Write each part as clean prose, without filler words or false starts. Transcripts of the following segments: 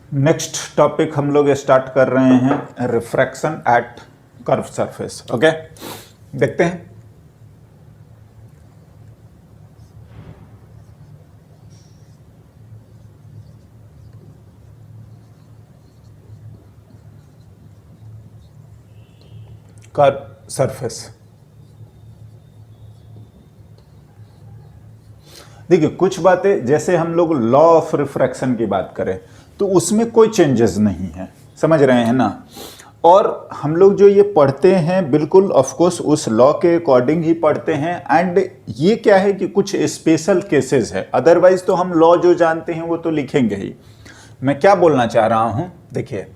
Next topic हम लोग start कर रहे हैं refraction at curve surface. Okay, देखते हैं। कर्व सरफेस, देखिए कुछ बातें, जैसे हम लोग लॉ ऑफ रिफ्रैक्शन की बात करें तो उसमें कोई चेंजेस नहीं है, समझ रहे हैं ना। और हम लोग जो ये पढ़ते हैं बिल्कुल ऑफ कोर्स उस लॉ के अकॉर्डिंग ही पढ़ते हैं। एंड ये क्या है कि कुछ स्पेशल केसेस है, अदरवाइज तो हम लॉ जो जानते हैं वो तो लिखेंगे ही। मैं क्या बोलना चाह रहा हूं, देखिए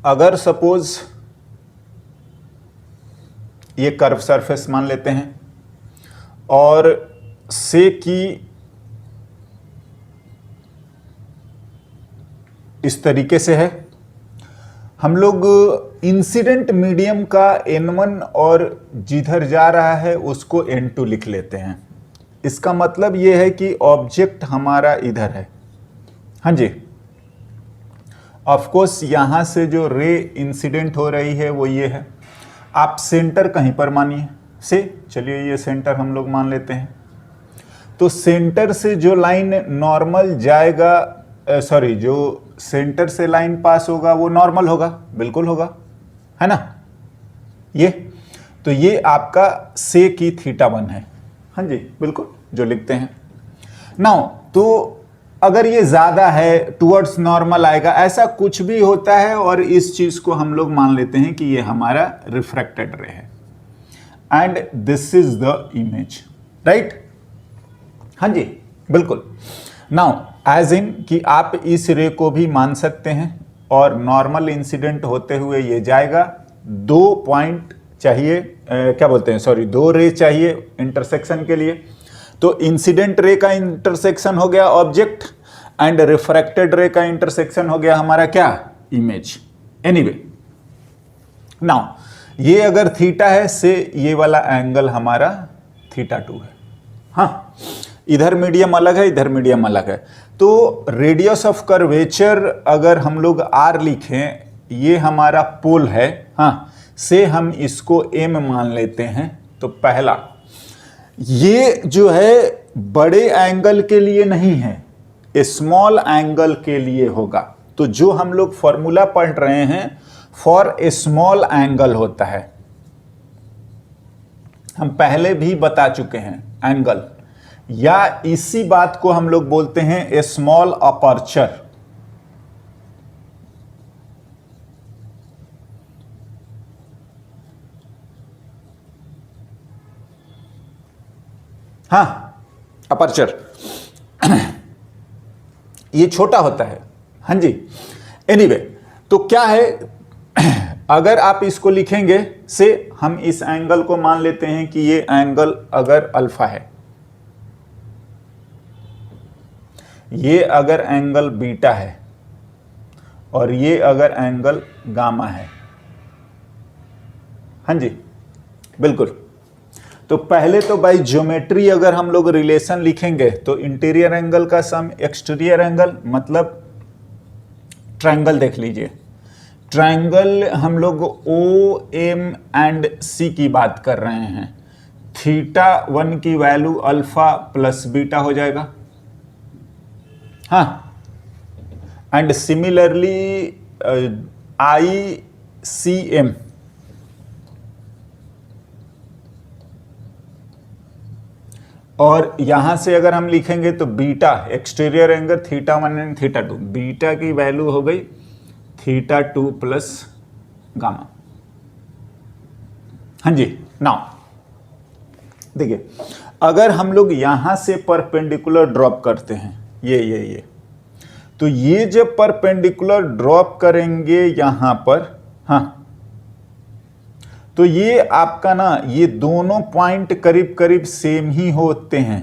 अगर सपोज ये कर्व सरफेस मान लेते हैं और से कि इस तरीके से है, हम लोग इंसिडेंट मीडियम का n1 और जिधर जा रहा है उसको n2 लिख लेते हैं। इसका मतलब यह है कि ऑब्जेक्ट हमारा इधर है। हाँ जी, ऑफ कोर्स यहां से जो रे इंसिडेंट हो रही है वो ये है। आप सेंटर कहीं पर मानिए, से चलिए ये सेंटर हम लोग मान लेते हैं। तो सेंटर से जो लाइन नॉर्मल जाएगा, सॉरी जो सेंटर से लाइन पास होगा वो नॉर्मल होगा, बिल्कुल होगा, है ना। ये तो ये आपका से की θ1 है। हाँ जी बिल्कुल, जो लिखते हैं नाउ। तो अगर ये ज्यादा है टुवर्ड्स नॉर्मल आएगा, ऐसा कुछ भी होता है और इस चीज को हम लोग मान लेते हैं कि ये हमारा रिफ्रैक्टेड रे है and this is the image, right. हाँ जी बिल्कुल। नाउ एज इन कि आप इस रे को भी मान सकते हैं और नॉर्मल इंसिडेंट होते हुए ये जाएगा। 2 पॉइंट चाहिए, क्या बोलते हैं, सॉरी 2 रे चाहिए इंटरसेक्शन के लिए। तो इंसिडेंट रे का इंटरसेक्शन हो गया ऑब्जेक्ट एंड रिफ्रैक्टेड रे का इंटरसेक्शन हो गया हमारा क्या, इमेज। एनीवे नाउ ये अगर थीटा है से ये वाला एंगल हमारा θ2 है। हाँ, इधर मीडियम अलग है, इधर मीडियम अलग है। तो रेडियस ऑफ कर्वेचर अगर हम लोग r लिखें, ये हमारा पोल है, हाँ, से हम इसको m मान लेते हैं। तो पहला ये जो है बड़े एंगल के लिए नहीं है, स्मॉल एंगल के लिए होगा। तो जो हम लोग फॉर्मूला पढ़ रहे हैं फॉर ए स्मॉल एंगल होता है, हम पहले भी बता चुके हैं एंगल, या इसी बात को हम लोग बोलते हैं ए स्मॉल अपर्चर। हाँ, अपर्चर ये छोटा होता है। हाँ जी, एनीवे तो क्या है, अगर आप इसको लिखेंगे से हम इस एंगल को मान लेते हैं कि ये एंगल अगर अल्फा है, ये अगर एंगल बीटा है और ये अगर एंगल गामा है। हाँ जी बिल्कुल। तो पहले तो बाय ज्योमेट्री अगर हम लोग रिलेशन लिखेंगे तो इंटीरियर एंगल का सम एक्सटीरियर एंगल, मतलब ट्रायंगल देख लीजिए, ट्रायंगल हम लोग ओ एम एंड सी की बात कर रहे हैं। θ1 की वैल्यू अल्फा प्लस बीटा हो जाएगा। हाँ, and similarly I C M, और यहां से अगर हम लिखेंगे तो beta exterior angle θ1 and θ2, beta की वैल्यू हो गई θ2 प्लस गामा। हाँ जी, नाउ देखिए अगर हम लोग यहां से परपेंडिकुलर ड्रॉप करते हैं, ये तो ये जब परपेंडिकुलर ड्रॉप करेंगे यहां पर, हाँ, तो ये आपका ना ये दोनों पॉइंट करीब करीब सेम ही होते हैं।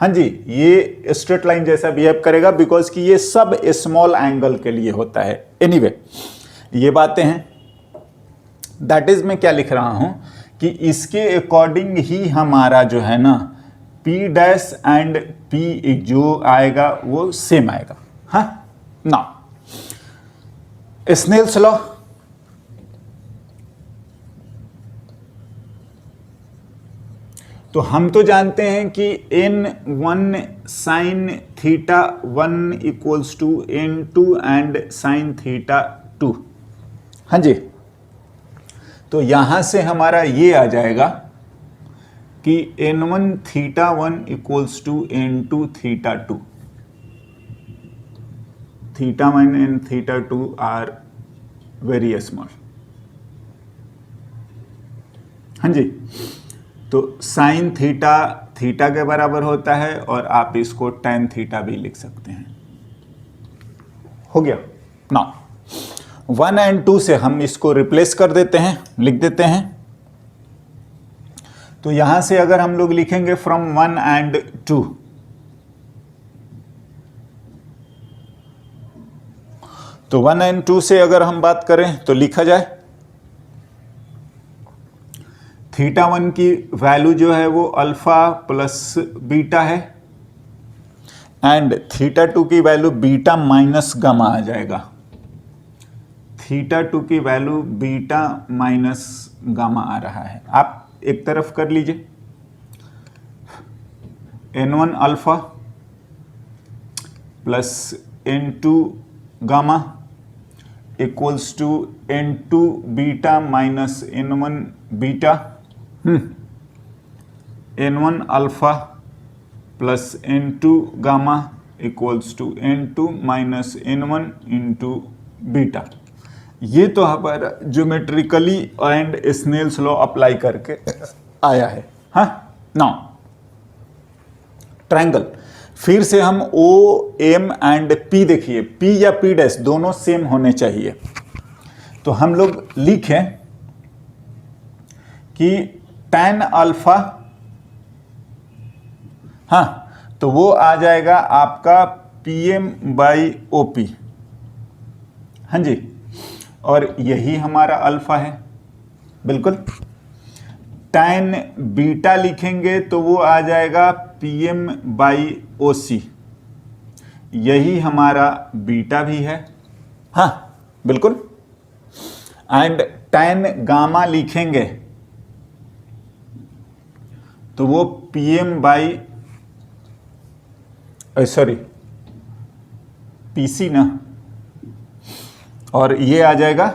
हाँ जी, ये स्ट्रेट लाइन जैसा बिहेव करेगा बिकॉज कि ये सब स्मॉल एंगल के लिए होता है। एनीवे ये बातें हैं, दैट इज मैं क्या लिख रहा हूं कि इसके अकॉर्डिंग ही हमारा जो है ना P डैश एंड P जो आएगा वो सेम आएगा। हाँ ना, स्नेल्स लॉ, तो हम तो जानते हैं कि n1 sine theta 1 equals to n2 and sine theta 2। हाँ जी, तो यहां से हमारा ये आ जाएगा कि n1 theta 1 equals to n2 theta 2। Theta 1 and theta 2 are very small. हाँ जी, तो साइन थीटा थीटा के बराबर होता है और आप इसको टेन थीटा भी लिख सकते हैं। हो गया ना। 1 एंड 2 से हम इसको रिप्लेस कर देते हैं, लिख देते हैं। तो यहां से अगर हम लोग लिखेंगे फ्रॉम 1 एंड 2, तो 1 एंड 2 से अगर हम बात करें तो लिखा जाए थीटा 1 की वैल्यू जो है वो अल्फा प्लस बीटा है एंड थीटा 2 की वैल्यू बीटा माइनस गामा आ जाएगा। थीटा 2 की वैल्यू बीटा माइनस गामा आ रहा है, आप एक तरफ कर लीजिए। n1 alpha plus n2 gamma equals to n2 beta minus n1 beta. n1 alpha plus n2 gamma equals to n2 minus n1 into beta. ये तो हमारा geometrically and Snell's law apply करके आया है। हाँ नाउ ट्रायंगल, फिर से हम ओ एम एंड पी, देखिए पी या पी डैश दोनों सेम होने चाहिए। तो हम लोग लिखें कि tan अल्फा, हाँ तो वो आ जाएगा आपका PM बाई OP। हाँ जी, और यही हमारा अल्फा है बिल्कुल। tan बीटा लिखेंगे तो वो आ जाएगा PM बाई OC, यही हमारा बीटा भी है। हाँ बिल्कुल। एंड tan गामा लिखेंगे तो वो PM बाई सॉरी PC ना, और ये आ जाएगा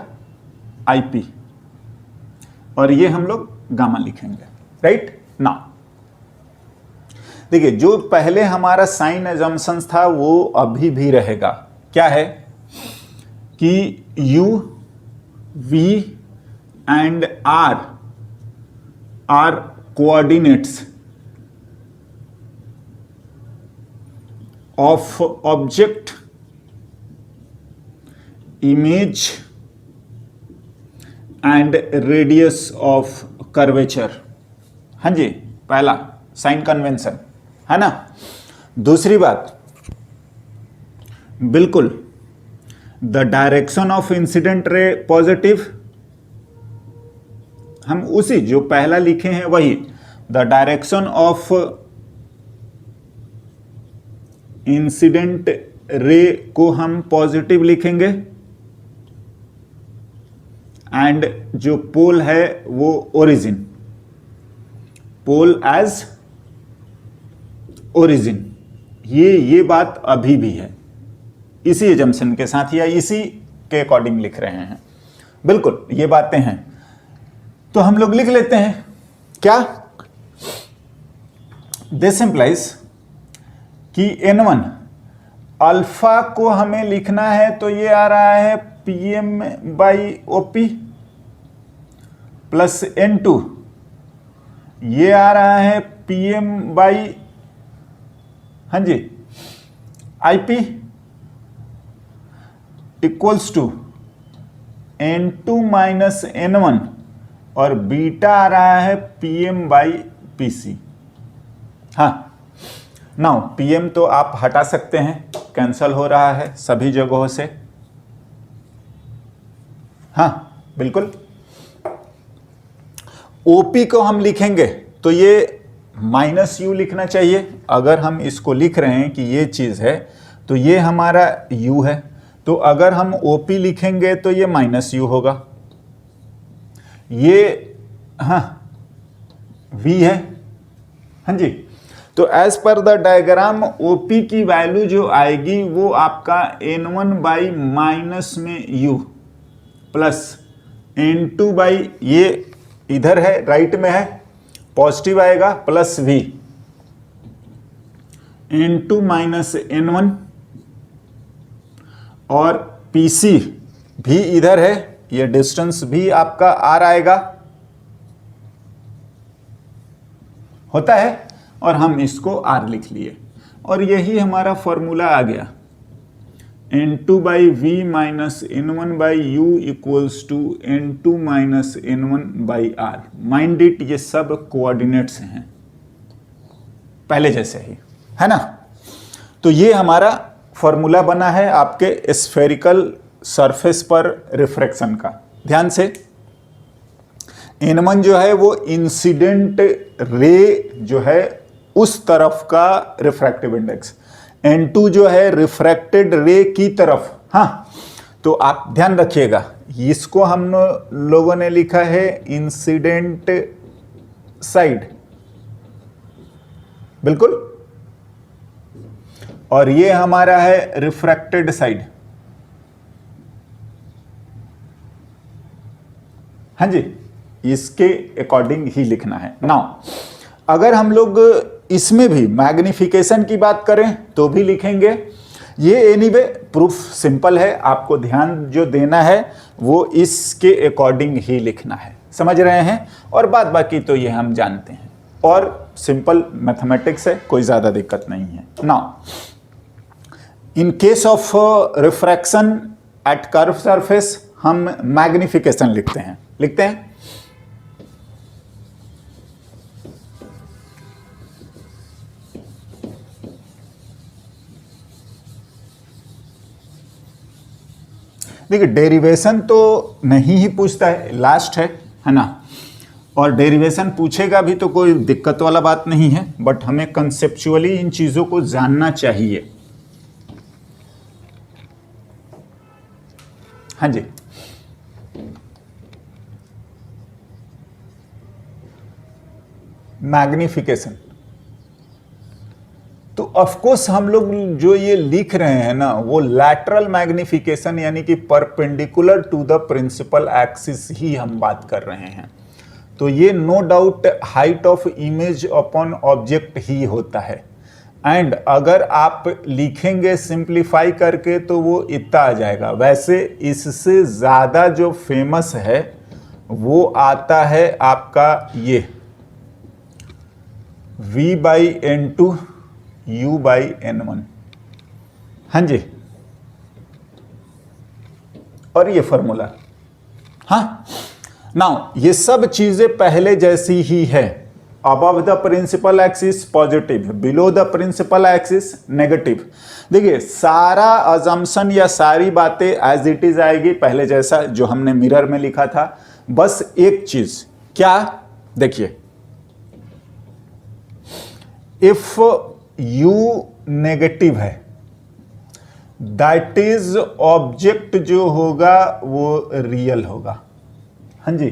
IP, और ये हम लोग गामा लिखेंगे, राइट ना। देखिए जो पहले हमारा साइन अजम्पशंस था वो अभी भी रहेगा। क्या है कि U, V and R are coordinates of object, image and radius of curvature। हाँ जी, पहला साइन कन्वेंशन है ना। दूसरी बात, बिल्कुल the direction of incident ray positive, हम उसी जो पहला लिखे हैं वही, the direction of incident ray को हम पॉजिटिव लिखेंगे एंड जो पोल है वो ओरिजिन, पोल एज ओरिजिन। ये बात अभी भी है, इसी एजम्पशन के साथ या इसी के अकॉर्डिंग लिख रहे हैं। बिल्कुल ये बातें हैं, तो हम लोग लिख लेते हैं क्या, दिस इंप्लाइज कि n1 अल्फा को हमें लिखना है तो ये आ रहा है PM by OP plus n2 ये आ रहा है PM बाई, हाँ जी, IP equals to n2 minus n1 और बीटा आ रहा है PM बाई PC। हाँ नाउ PM तो आप हटा सकते हैं, कैंसल हो रहा है सभी जगहों से। हाँ बिल्कुल। OP को हम लिखेंगे तो ये माइनस U लिखना चाहिए। अगर हम इसको लिख रहे हैं कि ये चीज है तो ये हमारा u है। तो अगर हम OP लिखेंगे तो ये माइनस u होगा, ये हाँ v है। हाँ जी, तो as per the diagram OP की वैल्यू जो आएगी वो आपका N1 बाई माइनस में u प्लस N2 बाई, ये इधर है राइट में है, पॉजिटिव आएगा, plus v N2 minus N1, और PC भी इधर है, ये डिस्टेंस भी आपका r आएगा, होता है, और हम इसको r लिख लिए, और यही हमारा फॉर्मूला आ गया। N2 by V minus N1 by U equals to N2 minus N1 by R. Mind it, ये सब कोऑर्डिनेट्स हैं पहले जैसे ही, है ना। तो ये हमारा फॉर्मूला बना है आपके स्फेरिकल सरफेस पर रिफ्रैक्शन का। ध्यान से, N1 जो है वो इंसिडेंट रे जो है उस तरफ का रिफ्रैक्टिव इंडेक्स, N2 जो है रिफ्रैक्टेड रे की तरफ। हाँ, तो आप ध्यान रखिएगा, इसको हम लोगों ने लिखा है इंसिडेंट साइड, बिल्कुल, और ये हमारा है रिफ्रैक्टेड साइड। हाँ जी, इसके अकॉर्डिंग ही लिखना है। नाउ अगर हम लोग इसमें भी मैग्निफिकेशन की बात करें तो भी लिखेंगे। ये एनीवे प्रूफ सिंपल है, आपको ध्यान जो देना है वो इसके अकॉर्डिंग ही लिखना है, समझ रहे हैं। और बात बाकी तो ये हम जानते हैं, और सिंपल मैथमेटिक्स है, कोई ज़्यादा दिक्कत नहीं है। Now in case of refraction at curve surface हम मैग्निफिकेशन लिखते हैं। देखिए, डेरिवेशन तो नहीं ही पूछता है, लास्ट है ना, और डेरिवेशन पूछेगा भी तो कोई दिक्कत वाला बात नहीं है, बट हमें कंसेप्चुअली इन चीज़ों को जानना चाहिए। हाँ जी, मैग्निफिकेशन तो ऑफकोर्स हम लोग जो ये लिख रहे हैं ना वो लैटरल मैग्निफिकेशन यानी कि perpendicular to the principal axis ही हम बात कर रहे हैं। तो ये no doubt height of image upon object ही होता है। एंड अगर आप लिखेंगे सिंप्लीफाई करके तो वो इतना आ जाएगा। वैसे इससे ज़्यादा जो फेमस है वो आता है आपका ये v by N2 u by N1। हाँ जी, और ये फॉर्मूला। हाँ, नाउ ये सब चीजें पहले जैसी ही है। Above the principal axis positive, below the principal axis negative. देखिए, सारा अजम्पशन या सारी बातें एज इट इज आएगी, पहले जैसा जो हमने मिरर में लिखा था। बस एक चीज, क्या? देखिए, इफ u नेगेटिव है दैट इज ऑब्जेक्ट जो होगा वो रियल होगा। हाँ जी,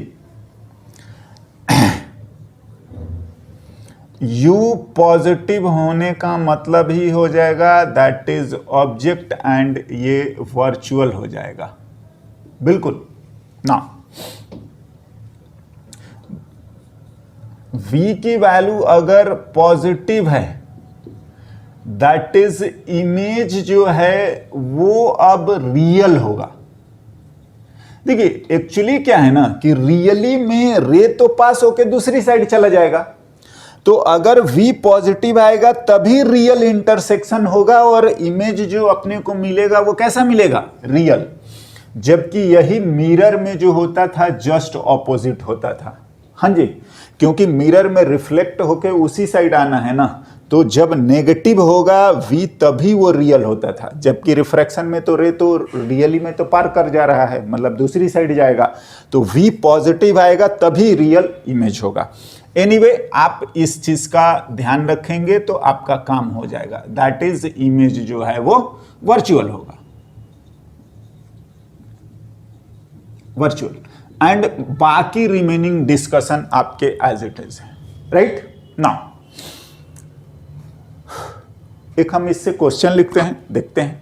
u पॉजिटिव होने का मतलब ही हो जाएगा दैट इज ऑब्जेक्ट एंड ये वर्चुअल हो जाएगा। बिल्कुल ना, v की वैल्यू अगर पॉजिटिव है दैट इज इमेज जो है वो अब रियल होगा। देखिए, एक्चुअली क्या है ना कि रियली में रे तो पास होके दूसरी साइड चला जाएगा। तो अगर v पॉजिटिव आएगा तभी रियल इंटरसेक्शन होगा और इमेज जो अपने को मिलेगा वो कैसा मिलेगा? रियल। जबकि यही मिरर में जो होता था जस्ट ऑपोजिट होता था। हाँ जी, क्योंकि मिरर में रिफ्लेक्ट होके उसी साइड आना है ना, तो जब नेगेटिव होगा v तभी वो रियल होता था। जबकि रिफ्रैक्शन में तो रे तो रियली में तो पार कर जा रहा है, मतलब दूसरी साइड जाएगा। तो v पॉजिटिव आएगा तभी रियल इमेज होगा। एनीवे आप इस चीज का ध्यान रखेंगे तो आपका काम हो जाएगा। दैट इज इमेज जो है वो वर्चुअल होगा, वर्चुअल, एंड बाकी रिमेनिंग डिस्कशन आपके एज इट इज है, राइट। नाउ एक हम इससे क्वेश्चन लिखते हैं, देखते हैं।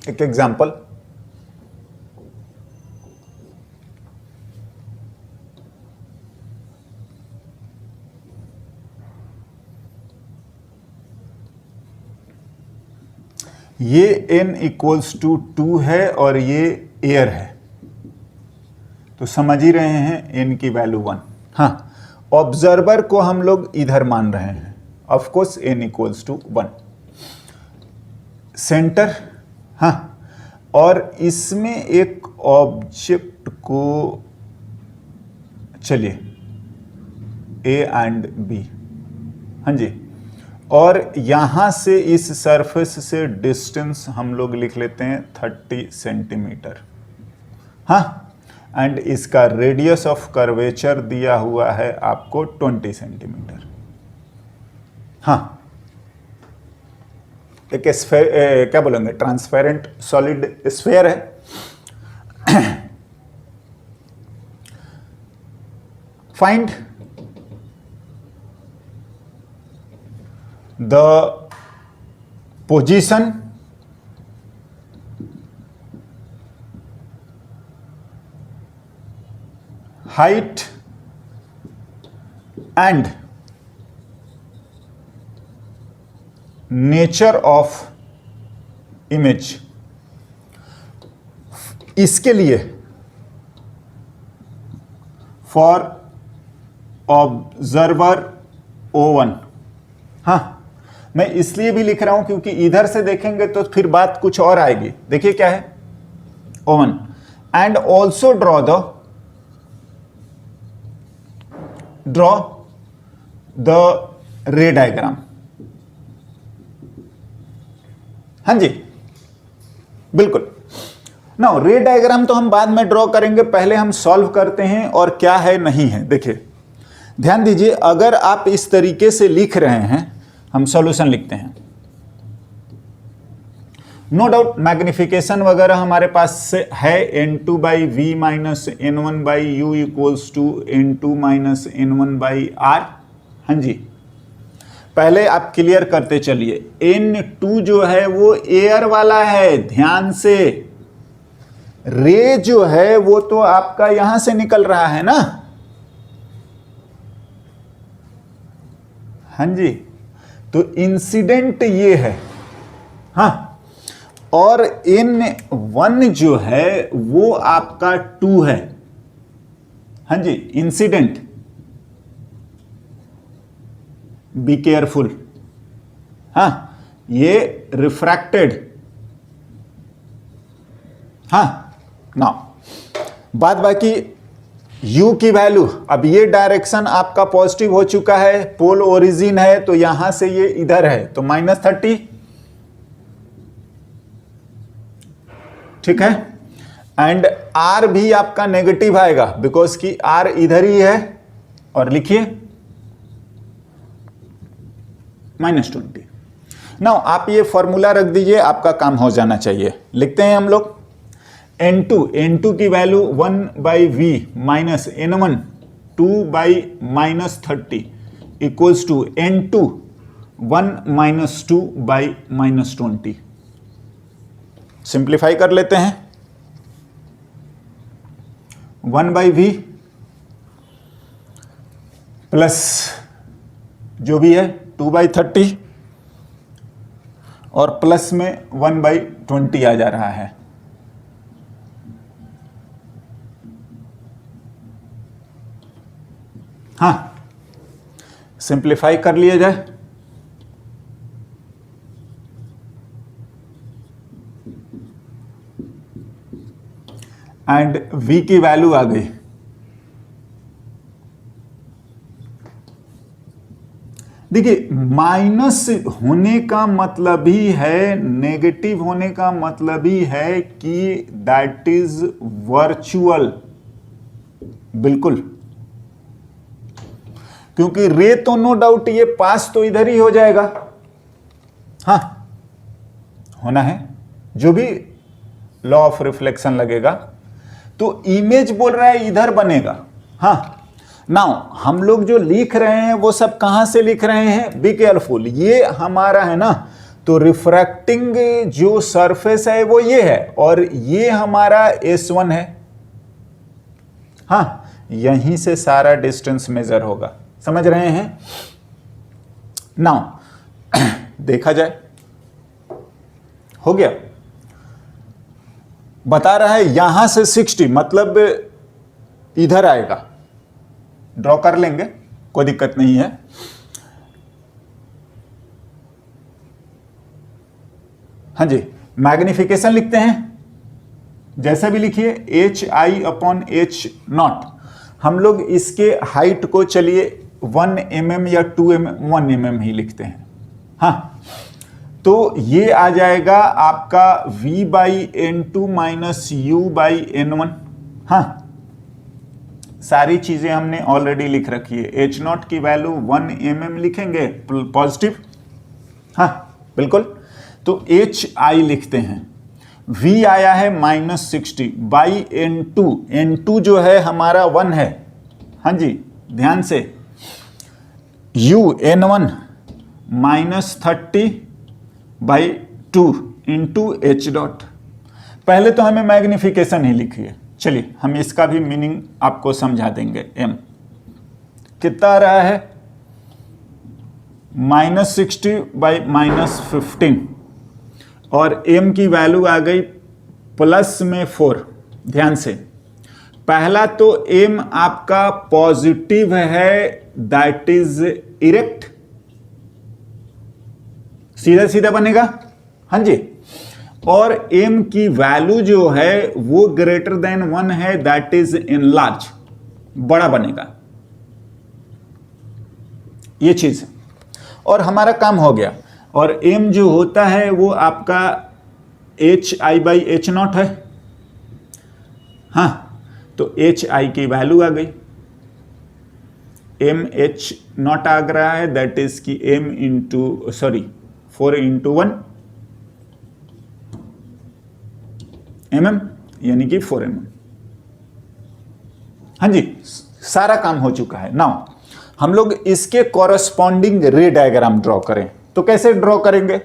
एक एग्जाम्पल, ये n इक्वल्स टू 2 है और ये एयर है, तो समझ ही रहे हैं n की वैल्यू 1। हाँ, ऑब्जर्वर को हम लोग इधर मान रहे हैं, of course n equals to 1। Centre, हाँ, और इसमें एक ऑब्जेक्ट को, चलिए A एंड B, हाँ जी, और यहां से इस सरफेस से डिस्टेंस हम लोग लिख लेते हैं 30 सेंटीमीटर, हाँ, एंड इसका रेडियस ऑफ कर्वेचर दिया हुआ है आपको 20 सेंटीमीटर। हाँ, एक स्फेयर, क्या बोलेंगे, ट्रांसपेरेंट सॉलिड स्फेयर है। Find the position height and nature of image. इसके लिए फॉर ऑब्जर्वर O1, हाँ, मैं इसलिए भी लिख रहा हूं क्योंकि इधर से देखेंगे तो फिर बात कुछ और आएगी। देखिए क्या है, O1, and also draw the रे डायग्राम। हाँ जी, बिल्कुल। नाउ रे डायग्राम तो हम बाद में ड्रॉ करेंगे, पहले हम सॉल्व करते हैं और क्या है नहीं है। देखिए ध्यान दीजिए, अगर आप इस तरीके से लिख रहे हैं, हम सॉल्यूशन लिखते हैं, नो डाउट मैग्निफिकेशन वगैरह हमारे पास से है, n2 by V minus n1 by U equals to n2 minus n1 by R. हाँ जी, पहले आप क्लियर करते चलिए। n2 जो है वो एयर वाला है, ध्यान से, रे जो है वो तो आपका यहां से निकल रहा है ना, हाँ जी, तो इंसिडेंट ये है, हाँ, और n1 जो है वो आपका 2 है, हाँ जी, इंसिडेंट, बी केयरफुल, हाँ, ये रिफ्रैक्टेड, हाँ। नाउ बात बाकी u की वैल्यू, अब ये डायरेक्शन आपका पॉजिटिव हो चुका है, पोल ओरिजिन है, तो यहां से ये इधर है, तो -30, ठीक है, एंड r भी आपका नेगेटिव आएगा बिकॉज कि r इधर ही है, और लिखिए -20। नाउ आप ये फॉर्मूला रख दीजिए, आपका काम हो जाना चाहिए। लिखते हैं हम लोग n2 की वैल्यू 1 by V minus n1 2 by -30 equals to n2 1 minus 2 by -20। Simplify कर लेते हैं, 1 बाई वी प्लस जो भी है 2/30 और प्लस में 1/20 आ जा रहा है। हाँ, सिंप्लीफाई कर लिया जाए। एंड v की वैल्यू आ गई, देखिए माइनस होने का मतलब ही है, नेगेटिव होने का मतलब ही है कि दैट इज वर्चुअल, बिल्कुल, क्योंकि रे तो नो डाउट ये पास तो इधर ही हो जाएगा, हाँ होना है, जो भी लॉ ऑफ रिफ्लेक्शन लगेगा, तो इमेज बोल रहा है इधर बनेगा। हाँ, नाउ हम लोग जो लिख रहे हैं वो सब कहां से लिख रहे हैं, बी केयरफुल, ये हमारा है ना, तो रिफ्रैक्टिंग जो सरफेस है वो ये है और ये हमारा S1 है। हाँ, यहीं से सारा डिस्टेंस मेजर होगा, समझ रहे हैं। नाउ देखा जाए, हो गया, बता रहा है यहां से 60 मतलब इधर आएगा, ड्रॉ कर लेंगे, कोई दिक्कत नहीं है। हाँ जी, मैग्निफिकेशन लिखते हैं, जैसा भी लिखिए HI/H0। हम लोग इसके हाइट को चलिए 1 mm या 2 mm, 1 mm ही लिखते हैं। हाँ, तो ये आ जाएगा आपका V/N2 माइनस U/N1। हाँ, सारी चीजें हमने ऑलरेडी लिख रखी है। H0 की वैल्यू 1 mm लिखेंगे पॉजिटिव, हाँ बिल्कुल, तो HI लिखते हैं। V आया है -60/N2, N2 जो है हमारा 1 है, हाँ जी ध्यान से, U N1 -30/2 इंटू H0। पहले तो हमें मैग्निफिकेशन ही लिखिए, चलिए हम इसका भी मीनिंग आपको समझा देंगे। M कितना आ रहा है, -60/-15 और M की वैल्यू आ गई प्लस में 4। ध्यान से, पहला तो M आपका पॉजिटिव है, दैट इज इरेक्ट, सीधा सीधा बनेगा, हाँ जी, और M की वैल्यू जो है वो ग्रेटर देन 1 है, दैट इज इनलार्ज, बड़ा बनेगा, ये चीज, और हमारा काम हो गया। और M जो होता है वो आपका HI/H0 है। हाँ, तो HI की वैल्यू आ गई, MH0 आ रहा है, दैट इज की M इंटू 4 इंटू 1 mm, यानी कि 4 mm। हाँ जी, सारा काम हो चुका है। नाउ हम लोग इसके कॉरस्पॉन्डिंग रे डायग्राम ड्रॉ करें, तो कैसे ड्रॉ करेंगे,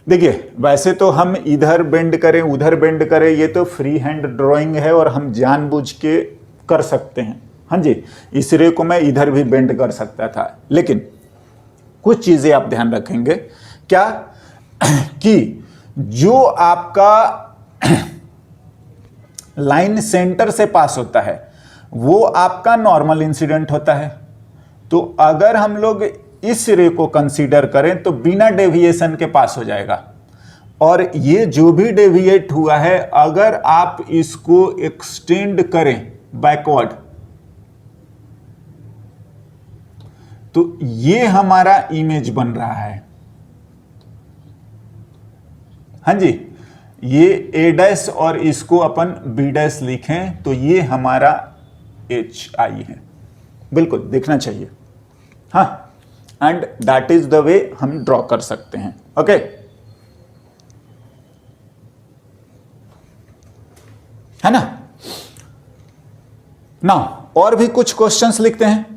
देखिए वैसे तो हम इधर बेंड करें उधर बेंड करें, ये तो फ्री हैंड ड्राइंग है और हम जानबूझ के कर सकते हैं। हाँ जी, इस रे को मैं इधर भी बेंड कर सकता था, लेकिन कुछ चीजें आप ध्यान रखेंगे, क्या कि जो आपका लाइन सेंटर से पास होता है वो आपका नॉर्मल इंसिडेंट होता है। तो अगर हम लोग इस रे को कंसीडर करें तो बिना डेविएशन के पास हो जाएगा, और ये जो भी डेविएट हुआ है अगर आप इसको एक्सटेंड करें बैकवर्ड, तो ये हमारा इमेज बन रहा है। हाँ जी, ये A' और इसको अपन B' लिखें तो ये हमारा HI है, बिल्कुल दिखना चाहिए। हाँ, and that is the way हम ड्रॉ कर सकते हैं। ओके, है ना। नाउ और भी कुछ क्वेश्चंस लिखते हैं।